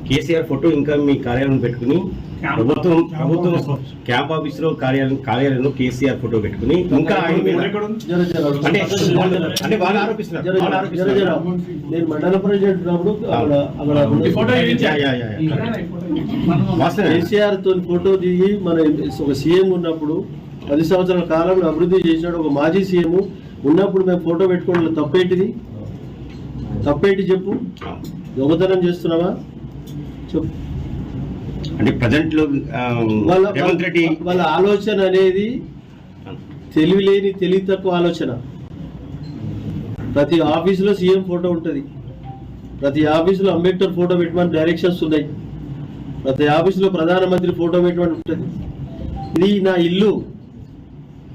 KCR photo ఇంకా మీ కార్యాలయం పెట్టుకుని ప్రభుత్వం క్యాంప్ ఆఫీస్ లో కార్యాలయంలో కేసీఆర్ ఫోటో పెట్టుకుని ఇంకా అంటే వాళ్ళు ఆరోపిస్తున్నారు. నేను మండల ప్రెసిడెంట్ కేసీఆర్ తో ఫోటో దిగి మన ఒక సీఎం ఉన్నప్పుడు 10 సంవత్సరాల కాలంలో అభివృద్ధి చేసినాడు. ఒక మాజీ సీఎం ఉన్నప్పుడు మేము ఫోటో పెట్టుకోవడం తప్పేంటి చెప్పు. దొంగతనం చేస్తున్నావా చెప్పు. అంటే ప్రజెంట్ లో వాళ్ళ ఆలోచన అనేది తెలివి తక్కువ ఆలోచన. ప్రతి ఆఫీసులో సీఎం ఫోటో ఉంటుంది, ప్రతి ఆఫీసులో అంబేద్కర్ ఫోటో పెట్టమని డైరెక్షన్స్ ఉన్నాయి, ప్రతి ఆఫీసులో ప్రధానమంత్రి ఫోటో పెట్టమని ఉంటుంది. ఇది నా ఇల్లు,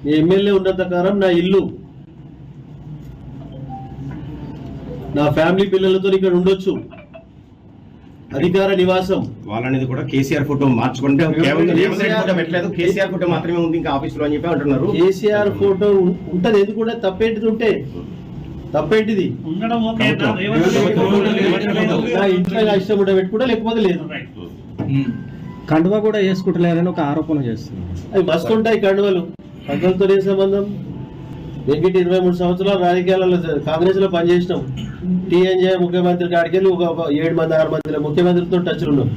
మీ ఎమ్మెల్యే ఉన్నంత కాలం నా ఇల్లు, నా ఫ్యామిలీ పిల్లలతో ఇక్కడ ఉండొచ్చు, అధికార నివాసం. వాళ్ళనేది కూడా కేసీఆర్ ఫోటో మార్చుకుంటే కేసీఆర్ ఫోటో మాత్రమే ఉంది ఇంకా ఆఫీసులో అని చెప్పి అంటున్నారు. కేసీఆర్ ఫోటో ఉంటది, ఎందుకు కూడా తప్పేంటిది ఉంటే తప్పేంటిది ఇంట్లో ఇష్టం ఉంటే పెట్టుకుంటా, లేకపోతే లేదు. కండువా కూడా వేసుకుంటలేరని ఒక ఆరోపణ చేస్తున్నారు. అవి మస్తు ఉంటాయి కండువలు, కండువలతో ఏ సంబంధం? వెంకట 23 సంవత్సరాలు రాజకీయాలలో కాంగ్రెస్ లో పనిచేసినాం. టీఎన్జే ముఖ్యమంత్రి కాడికి వెళ్ళి ఒక 7 మంది 6 మంది ముఖ్యమంత్రితో టచ్లు ఉన్నాం.